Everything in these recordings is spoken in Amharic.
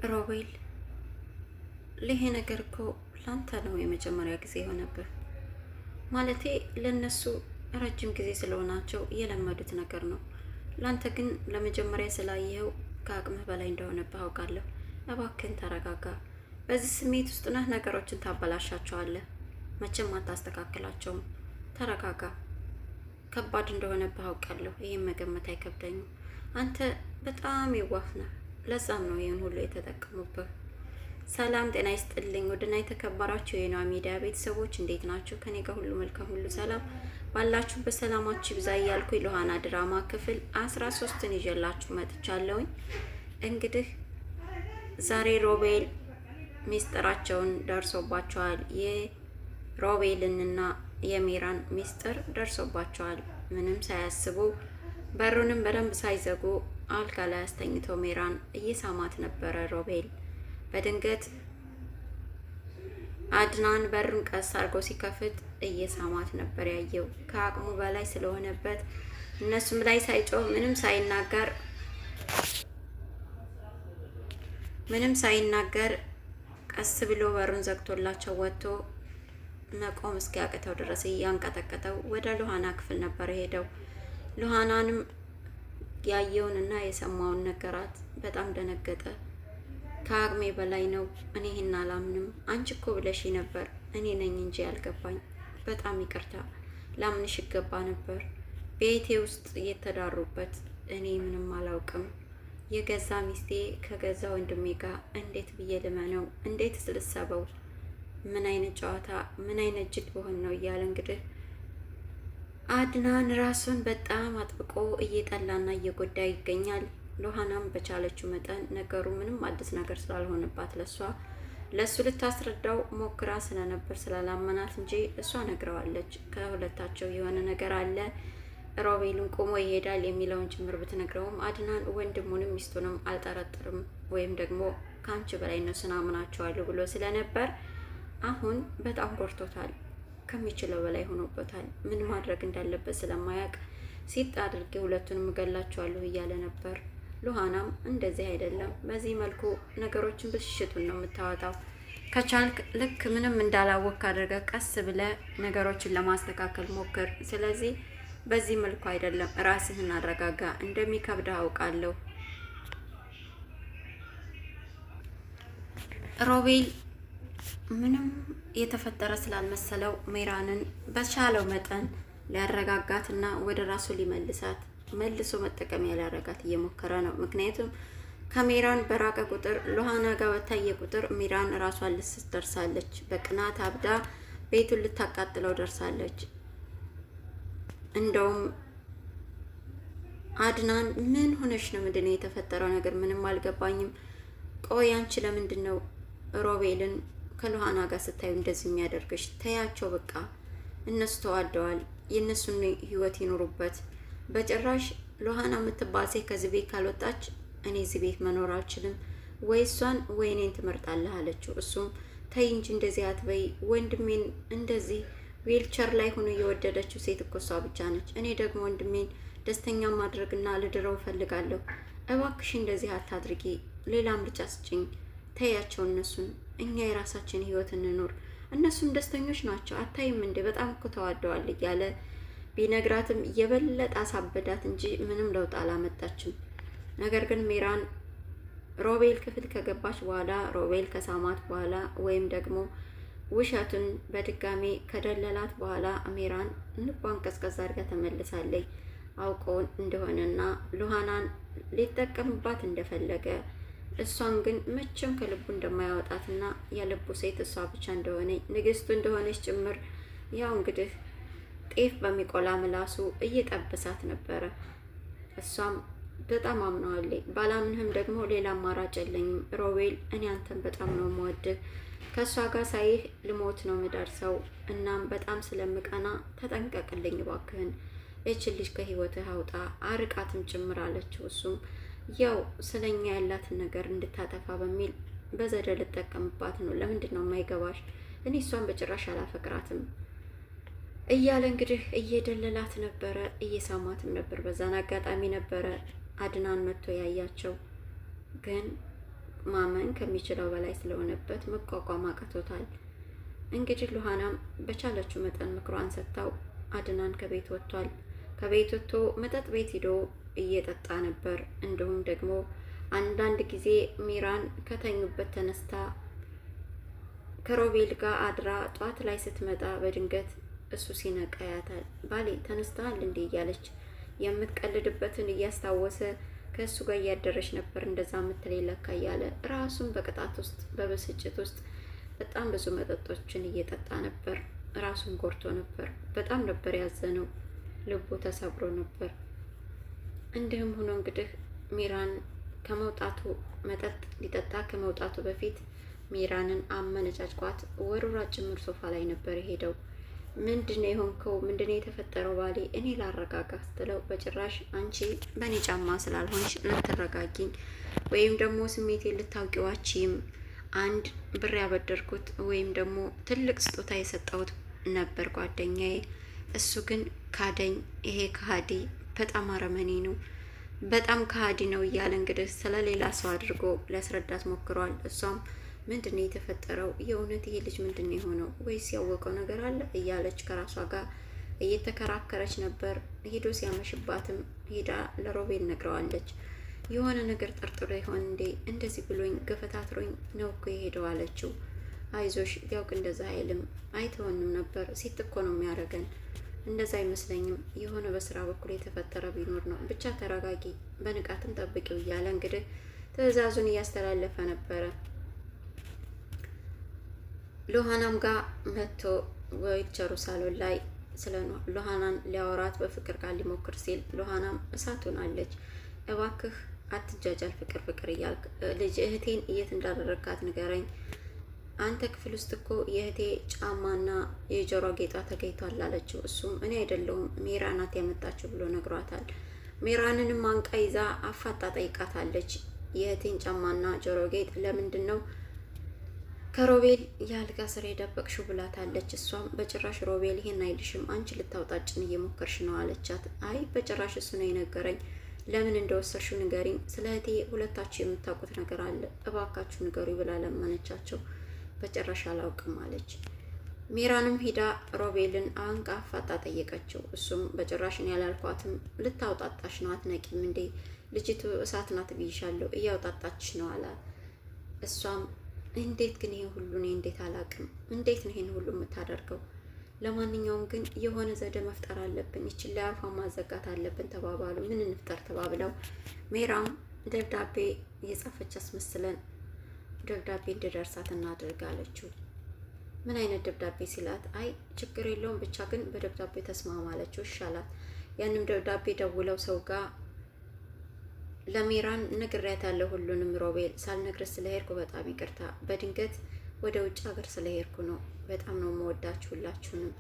ሮቤል ይሄ ነገር እኮ ላንተ ነው የመጀመሪያ ጊዜ የሆነብህ። ማለቴ ለነሱ ረጅም ጊዜ ስለሆናቸው የለመዱት ነገር ነው። ላንተ ግን ለመጀመሪያ ስላየኸው ከአቅምህ በላይ እንደሆነብህ አውቃለሁ። እባክህን ተረጋጋ። በዚህ ስሜት ውስጥ ነህ፣ ነገሮችን ታበላሻቸዋለህ። መቼም አታስተካክላቸውም። ተረጋጋ። ከባድ እንደሆነብህ አውቃለሁ። ይህም መገመት አይከብደኝም። አንተ በጣም የዋህ ነህ። ለዛም ነው ይህን ሁሉ የተጠቀሙብህ። ሰላም ጤና ይስጥልኝ። ውድና የተከበራችሁ የኗ ሚዲያ ቤተሰቦች እንዴት ናችሁ? ከኔ ጋር ሁሉ መልካም፣ ሁሉ ሰላም። ባላችሁ በሰላማችሁ ይብዛ እያልኩ ሉሃና ድራማ ክፍል 13ን ይዤላችሁ መጥቻለሁኝ። እንግዲህ ዛሬ ሮቤል ሚስጥራቸውን ደርሶባቸዋል። የሮቤልንና የሚራን ሚስጥር ደርሶባቸዋል። ምንም ሳያስቡ በሩንም በደንብ ሳይዘጉ አልጋ ላይ አስተኝተው ሜራን እየሳማት ነበረ። ሮቤል በድንገት አድናን በሩን ቀስ አድርጎ ሲከፍት እየሳማት ነበር ያየው። ከአቅሙ በላይ ስለሆነበት እነሱም ላይ ሳይጮህ ምንም ሳይናገር ቀስ ብሎ በሩን ዘግቶላቸው ወጥቶ መቆም እስኪያቅተው ድረስ እያንቀጠቀጠው ወደ ሉሃና ክፍል ነበር ሄደው። ሉሃናንም ያየውንና የሰማውን ነገራት። በጣም ደነገጠ። ከአቅሜ በላይ ነው፣ እኔ ይህን አላምንም። አንቺ እኮ ብለሽ ነበር፣ እኔ ነኝ እንጂ ያልገባኝ። በጣም ይቅርታ፣ ላምንሽ ይገባ ነበር። ቤቴ ውስጥ የተዳሩበት እኔ ምንም አላውቅም። የገዛ ሚስቴ ከገዛ ወንድሜ ጋር እንዴት ብዬ ልመነው? እንዴት ስልሰበው? ምን አይነት ጨዋታ፣ ምን አይነት ጅል በሆን ነው እያለ እንግዲህ አድናን ራሱን በጣም አጥብቆ እየጠላና እየጎዳ ይገኛል። ሉሃናም በቻለችው መጠን ነገሩ ምንም አዲስ ነገር ስላልሆነባት ለሱ ልታስረዳው ሞክራ ስለነበር ስላላመናት እንጂ እሷ ነግረዋለች። ከሁለታቸው የሆነ ነገር አለ፣ ሮቤልን ቆሞ ይሄዳል የሚለውን ጭምር ብትነግረውም አድናን ወንድሙንም ሚስቱንም አልጠረጥርም ወይም ደግሞ ከአንቺ በላይ ነው ስናምናቸዋለሁ ብሎ ስለነበር አሁን በጣም ጎርቶታል። ከሚችለው በላይ ሆኖበታል። ምን ማድረግ እንዳለበት ስለማያውቅ ሲጥ አድርጌ ሁለቱንም እገላቸዋለሁ እያለ ነበር። ሉሃናም እንደዚህ አይደለም፣ በዚህ መልኩ ነገሮችን ብልሽቱን ነው የምታወጣው። ከቻልክ ልክ ምንም እንዳላወቅ አድርገ ቀስ ብለ ነገሮችን ለማስተካከል ሞክር። ስለዚህ በዚህ መልኩ አይደለም፣ ራስህን አረጋጋ። እንደሚከብድህ አውቃለሁ። ሮቤል ምንም የተፈጠረ ስላልመሰለው ሜራንን በቻለው መጠን ሊያረጋጋትና ወደ ራሱ ሊመልሳት መልሶ መጠቀሚያ ሊያረጋት እየሞከረ ነው። ምክንያቱም ከሜራን በራቀ ቁጥር ሉሃና ጋር በታየ ቁጥር ሜራን ራሷን ልስት ደርሳለች። በቅናት አብዳ ቤቱን ልታቃጥለው ደርሳለች። እንደውም አድናን ምን ሆነሽ ነው? ምንድነው የተፈጠረው ነገር? ምንም አልገባኝም። ቆይ አንቺ ለምንድን ነው ሮቤልን ከሉሃና ጋር ስታዩ እንደዚህ የሚያደርግሽ? ተያቸው በቃ፣ እነሱ ተዋደዋል፣ የእነሱን ህይወት ይኖሩበት። በጭራሽ ሉሃና የምትባል ሴት ከዚህ ቤት ካልወጣች እኔ እዚህ ቤት መኖር አልችልም። ወይ እሷን ወይ እኔን ትመርጣለህ አለችው። እሱም ተይ እንጂ እንደዚህ አትበይ፣ ወንድሜን እንደዚህ ዊልቸር ላይ ሆኖ የወደደችው ሴት እኮ እሷ ብቻ ነች። እኔ ደግሞ ወንድሜን ደስተኛ ማድረግና ልድረው እፈልጋለሁ። እባክሽ እንደዚህ አታድርጊ፣ ሌላ ምርጫ ስጭኝ፣ ተያቸው እነሱን፣ እኛ የራሳችን ህይወት እንኖር። እነሱም ደስተኞች ናቸው፣ አታይም እንዴ? በጣም እኮ ተዋደዋል እያለ ቢነግራትም የበለጠ አሳበዳት እንጂ ምንም ለውጥ አላመጣችም። ነገር ግን ሜራን ሮቤል ክፍል ከገባች በኋላ ሮቤል ከሳማት በኋላ ወይም ደግሞ ውሸቱን በድጋሚ ከደለላት በኋላ ሜራን ልቧን ቀዝቀዝ አድርጋ ተመልሳለች። አውቀው እንደሆነና ሉሃናን ሊጠቀምባት እንደፈለገ እሷን ግን መቼም ከልቡ እንደማያወጣትና የልቡ ሴት እሷ ብቻ እንደሆነ ንግስቱ እንደሆነች ጭምር ያው እንግዲህ ጤፍ በሚቆላ ምላሱ እየጠበሳት ነበረ። እሷም በጣም አምነዋለች። ባላምንህም ደግሞ ሌላ አማራጭ የለኝም ሮቤል፣ እኔ አንተን በጣም ነው የምወድህ። ከእሷ ጋር ሳይህ ልሞት ነው የምደርሰው። እናም በጣም ስለምቀና ተጠንቀቅልኝ እባክህን፣ ይህችን ልጅ ከህይወትህ አውጣ፣ አርቃትም ጭምር አለችው። እሱም ያው ስለኛ ያላትን ነገር እንድታጠፋ በሚል በዘዴ ልጠቀምባት ነው። ለምንድን ነው የማይገባሽ? እኔ እሷን በጭራሽ አላፈቅራትም እያለ እንግዲህ እየደለላት ነበረ፣ እየሳማትም ነበር። በዛን አጋጣሚ ነበረ አድናን መጥቶ ያያቸው። ግን ማመን ከሚችለው በላይ ስለሆነበት መቋቋም አቅቶታል። እንግዲህ ሉሃናም በቻለችው መጠን ምክሯን ሰጥታው አድናን ከቤት ወጥቷል። ከቤት ወጥቶ መጠጥ ቤት ሂዶ እየጠጣ ነበር። እንዲሁም ደግሞ አንዳንድ ጊዜ ሚራን ከተኙበት ተነስታ ከሮቤል ጋር አድራ ጧት ላይ ስትመጣ በድንገት እሱ ሲነቃ ያታል። ባሌ ተነስተሃል እንዴ እያለች የምትቀልድበትን እያስታወሰ ከእሱ ጋር እያደረች ነበር እንደዛ የምትለኝ ለካ እያለ ራሱን በቅጣት ውስጥ በብስጭት ውስጥ በጣም ብዙ መጠጦችን እየጠጣ ነበር። ራሱን ጎርቶ ነበር። በጣም ነበር ያዘነው። ልቡ ተሰብሮ ነበር። እንዲህም ሆኖ እንግዲህ ሚራን ከመውጣቱ መጠጥ ሊጠጣ ከመውጣቱ በፊት ሚራንን አመነጫጭቋት ወሩራ ጭምር ሶፋ ላይ ነበር የሄደው። ምንድነው የሆንከው? ምንድነው የተፈጠረው? ባሌ እኔ ላረጋጋ ስትለው በጭራሽ አንቺ በእኔ ጫማ ስላልሆንሽ ልትረጋጊኝ ወይም ደግሞ ስሜቴን ልታውቂዋችም አንድ ብር ያበደርኩት ወይም ደግሞ ትልቅ ስጦታ የሰጠሁት ነበር ጓደኛዬ። እሱ ግን ካደኝ። ይሄ ከሃዲ በጣም አረመኔ ነው፣ በጣም ከሃዲ ነው እያለ እንግዲህ ስለሌላ ሰው አድርጎ ሊያስረዳት ሞክሯል። እሷም ምንድነው የተፈጠረው? የእውነት ይሄ ልጅ ምንድነው የሆነው? ወይስ ያወቀው ነገር አለ እያለች ከራሷ ጋር እየተከራከረች ነበር። ሂዶ ሲያመሽባትም ሄዳ ለሮቤል ነግረዋለች። የሆነ ነገር ጠርጥሮ ይሆን እንዴ? እንደዚህ ብሎኝ ገፈታትሮኝ ነው እኮ የሄደው አለችው። አይዞሽ፣ ቢያውቅ እንደዛ አይልም፣ አይተወንም ነበር። ሴት እኮ ነው የሚያደርገን። እንደዛ አይመስለኝም። የሆነ በስራ በኩል የተፈጠረ ቢኖር ነው። ብቻ ተረጋጊ፣ በንቃትም ጠብቂው እያለ እንግዲህ ትዕዛዙን እያስተላለፈ ነበረ። ሉሃናም ጋር መጥቶ ዊልቸሩ ሳሎን ላይ ስለ ሉሃናን ሊያወራት በፍቅር ጋር ሊሞክር ሲል ሉሃናም እሳት ሆናለች። እባክህ አትጃጃል፣ ፍቅር ፍቅር እያልክ ልጅ እህቴን የት እንዳደረግካት ንገረኝ። አንተ ክፍል ውስጥ እኮ የእህቴ ጫማና የጆሮ ጌጧ ተገኝቷል አለችው። እሱም እኔ አይደለሁም ሜራ ናት ያመጣችው ብሎ ነግሯታል። ሜራንንም አንቃ ይዛ አፋጣ ጠይቃታለች። የእህቴን ጫማና ጆሮ ጌጥ ለምንድን ነው ከሮቤል የአልጋ ስር የደበቅሽው ብላታለች። እሷም በጭራሽ ሮቤል ይሄን አይልሽም፣ አንቺ ልታውጣጭን እየሞከርሽ ነው አለቻት። አይ በጭራሽ እሱ ነው የነገረኝ። ለምን እንደወሰድሽው ንገሪኝ፣ ስለ እህቴ ሁለታችሁ የምታውቁት ነገር አለ፣ እባካችሁ ንገሩ ብላ ለመነቻቸው። በጭራሽ አላውቅም አለች። ሜራንም ሂዳ ሮቤልን አንቃ አፋጣ ጠየቀችው። እሱም በጭራሽን ያላልኳትም፣ ልታውጣጣሽ ነው፣ አትነቂም እንዴ? ልጅቱ እሳት ናት ብይሻለሁ፣ እያውጣጣችሽ ነው አላት። እሷም እንዴት ግን ይሄን ሁሉ እኔ እንዴት አላውቅም? እንዴት ነው ይሄን ሁሉ የምታደርገው? ለማንኛውም ግን የሆነ ዘዴ መፍጠር አለብን፣ ይችል ላይ አፏን ማዘጋት አለብን ተባባሉ። ምን እንፍጠር ተባብለው ሜራም ደብዳቤ እየጻፈች አስመስለን ደብዳቤ እንድደርሳት እናድርግ አለችው። ምን አይነት ደብዳቤ ሲላት፣ አይ ችግር የለውም ብቻ ግን በደብዳቤ ተስማማ አለችው። ይሻላት። ያንም ደብዳቤ ደውለው ሰው ጋር ለሜራን ነግሬያታለሁ ሁሉንም። ሮቤል ሳልነግርህ ስለሄድኩ በጣም ይቅርታ፣ በድንገት ወደ ውጭ ሀገር ስለሄድኩ ነው። በጣም ነው የምወዳችሁ ሁላችሁንም።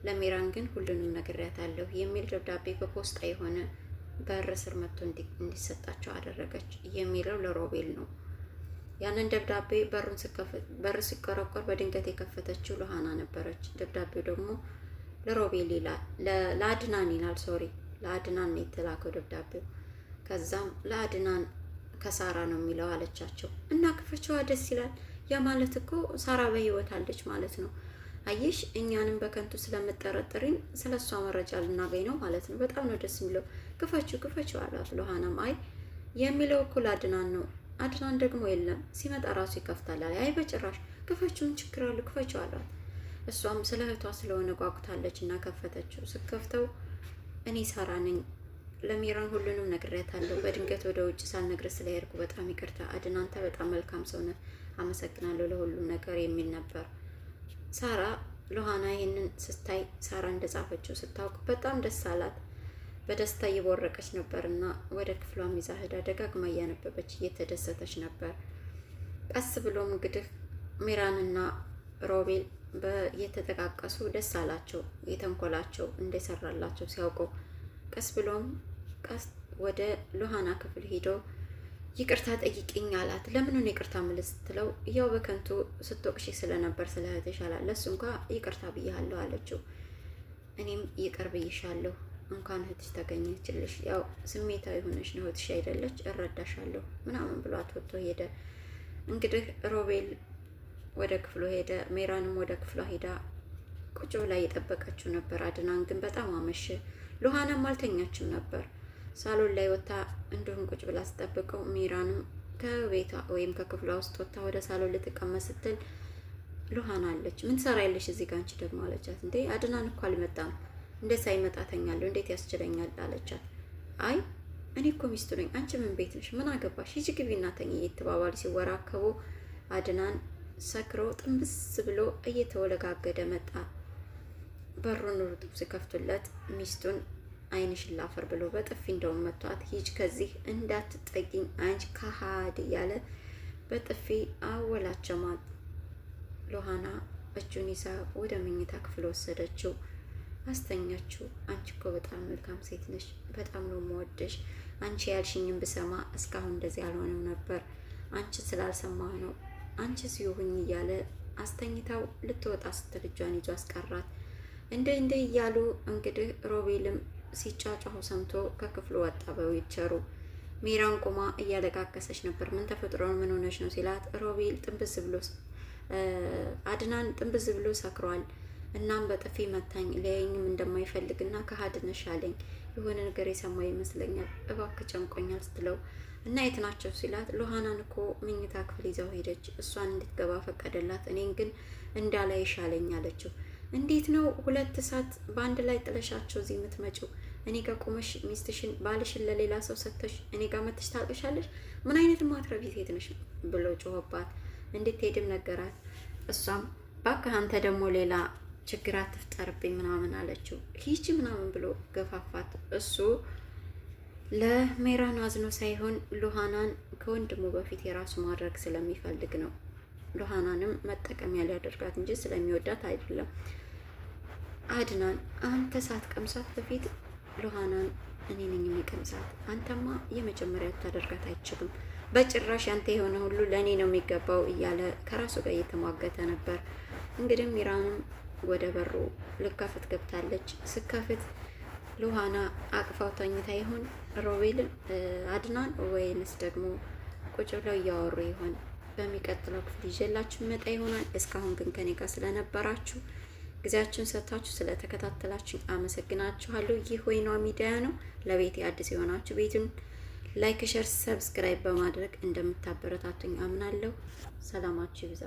ለሜራን ግን ሁሉንም ነግሬያታለሁ የሚል ደብዳቤ በፖስጣ የሆነ በር ስር መጥቶ እንዲሰጣቸው አደረገች። የሚለው ለሮቤል ነው። ያንን ደብዳቤ በር ሲቆረቆር በድንገት የከፈተችው ሉሃና ነበረች። ደብዳቤው ደግሞ ለሮቤል ይላል፣ ለአድናን ይላል። ሶሪ ለአድናን ነው የተላከው ደብዳቤው። ከዛም ለአድናን ከሳራ ነው የሚለው አለቻቸው። እና ክፈችዋ፣ ደስ ይላል። ያ ማለት እኮ ሳራ በህይወት አለች ማለት ነው። አየሽ፣ እኛንም በከንቱ ስለምጠረጥሪን ስለ እሷ መረጃ ልናገኝ ነው ማለት ነው። በጣም ነው ደስ የሚለው። ክፈችው አላት። ሉሃናም አይ የሚለው እኮ ለአድናን ነው። አድናን ደግሞ የለም ሲመጣ ራሱ ይከፍታል አለ። አይ በጭራሽ ክፈችውን፣ ችግር አለው፣ ክፈችው አላት። እሷም ስለ እህቷ ስለሆነ ጓጉታለች እና ከፈተችው። ስከፍተው እኔ ሳራ ነኝ፣ ለሜራን ሁሉንም ነግሬያታለሁ። በድንገት ወደ ውጭ ሳልነግርህ ስለሄድኩ በጣም ይቅርታ። አድናንተ በጣም መልካም ሰው ነህ፣ አመሰግናለሁ ለሁሉም ነገር የሚል ነበር። ሳራ ሉሃና ይህንን ስታይ ሳራ እንደጻፈችው ስታውቅ በጣም ደስ አላት። በደስታ እየቦረቀች ነበርና ወደ ክፍሏም ይዛ ሄዳ ደጋግማ እያነበበች እየተደሰተች ነበር። ቀስ ብሎም እንግዲህ ሜራንና ሮቤል እየተጠቃቀሱ ደስ አላቸው። የተንኮላቸው እንደሰራላቸው ሲያውቁ ቀስ ብሎም ወደ ሉሃና ክፍል ሄዶ ይቅርታ ጠይቅኝ አላት። ለምኑን ይቅርታ ምልስ ስትለው ያው በከንቱ ስትወቅሽ ስለነበር ስለ እህትሽ አላት። ለሱ እንኳ ይቅርታ ብያለሁ አለችው። እኔም ይቅር ብይሻለሁ፣ እንኳን እህትሽ ተገኘችልሽ። ያው ስሜታዊ ሆነሽ ነው እህትሽ አይደለች፣ እረዳሻለሁ ምናምን ብሏት ወጥቶ ሄደ። እንግዲህ ሮቤል ወደ ክፍሉ ሄደ። ሜራንም ወደ ክፍሏ ሄዳ ቁጭ ብላ እየጠበቀችው ነበር። አድናን ግን በጣም አመሸ። ሉሃናም አልተኛችም ነበር። ሳሎን ላይ ወጥታ እንዲሁም ቁጭ ብላ ስጠብቀው ሜራንም ከቤቷ ወይም ከክፍሏ ውስጥ ወጥታ ወደ ሳሎን ልትቀመጥ ስትል ሉሃና አለች። ምን ትሰሪያለሽ እዚህ ጋር አንቺ ደግሞ አለቻት። እንዴ አድናን እኮ አልመጣም፣ እንዴት ሳይመጣ ተኛለሁ? እንዴት ያስችለኛል አለቻት። አይ እኔ እኮ ሚስቱ ነኝ፣ አንቺ ምን ቤት ነሽ? ምን አገባሽ? ሂጂ ግቢና ተኝ እየተባባሉ ሲወራከቡ አድናን ሰክሮ ጥንብስ ብሎ እየተወለጋገደ መጣ። በሩን ሩጡ ሲከፍቱለት ሚስቱን ዓይንሽን ላፈር ብሎ በጥፊ እንደውም መቷት። ሂጅ ከዚህ እንዳትጠጊኝ አንቺ ከሃዲ እያለ በጥፊ አወላቸማት። ሉሃና እጁን ይዛ ወደ መኝታ ክፍል ወሰደችው፣ አስተኛችው። አንቺ እኮ በጣም መልካም ሴት ነሽ፣ በጣም ነው የምወደሽ። አንቺ ያልሽኝም ብሰማ እስካሁን እንደዚህ አልሆነም ነበር። አንቺ ስላልሰማህ ነው፣ አንቺ ሲሆኝ እያለ አስተኝታው ልትወጣ ስትል እጇን ይዞ አስቀራት። እንደ እያሉ እንግዲህ ሮቤልም ሲጫጫሁ ሰምቶ ከክፍሉ ወጣ። በዊልቸሩ ሜራን ቆማ እያለቃቀሰች ነበር። ምን ተፈጥሮ ነው? ምን ሆነች ነው ሲላት ሮቤል አድናን ጥንብዝ ብሎ ሰክሯል። እናም በጥፊ መታኝ፣ ለያኝም እንደማይፈልግና ከሀድነሽ አለኝ። የሆነ ነገር የሰማ ይመስለኛል፣ እባክህ ጨንቆኛል ስትለው እና የት ናቸው ሲላት ሉሃናን እኮ መኝታ ክፍል ይዛው ሄደች፣ እሷን እንድትገባ ፈቀደላት፣ እኔን ግን እንዳላይሽ አለኝ አለችው። እንዴት ነው 2 ሰዓት በአንድ ላይ ጥለሻቸው እዚህ የምትመጪው? እኔ ጋር ቆመሽ ሚስትሽን ባልሽን ለሌላ ሰው ሰጥተሽ እኔ ጋር መጥተሽ ታልቅሻለሽ? ምን አይነት ማትረቢ ሴት ነሽ ብሎ ጮኸባት። እንድትሄድም ነገራት። እሷም እባክህ አንተ ደግሞ ሌላ ችግር አትፍጠርብኝ ምናምን አለችው። ሂጂ ምናምን ብሎ ገፋፋት። እሱ ለሜራን አዝኖ ሳይሆን ሉሃናን ከወንድሙ በፊት የራሱ ማድረግ ስለሚፈልግ ነው። ሉሃናንም መጠቀሚያ ሊያደርጋት እንጂ ስለሚወዳት አይደለም። አድናን አንተ ሳትቀምሳት በፊት ሉሃናን እኔ ነኝ የሚቀምሳት፣ አንተማ የመጀመሪያ ታደርጋት አይችልም፣ በጭራሽ አንተ የሆነ ሁሉ ለእኔ ነው የሚገባው እያለ ከራሱ ጋር እየተሟገተ ነበር። እንግዲህ ሜራንም ወደ በሩ ልከፍት ገብታለች። ስከፍት ሉሃና አቅፋው ተኝታ ይሆን ሮቤልን አድናን ወይንስ ደግሞ ቁጭ ብለው እያወሩ ይሆን? በሚቀጥለው ክፍል ይዤላችሁ መጣ ይሆናል። እስካሁን ግን ከኔ ጋር ስለነበራችሁ ጊዜያችሁን ሰጥታችሁ ስለተከታተላችሁ አመሰግናችኋለሁ። ይህ ወይኗ ሚዲያ ነው። ለቤቴ አዲስ የሆናችሁ ቤቱን ላይክ፣ ሸር፣ ሰብስክራይብ በማድረግ እንደምታበረታቱኝ አምናለሁ። ሰላማችሁ ይብዛ።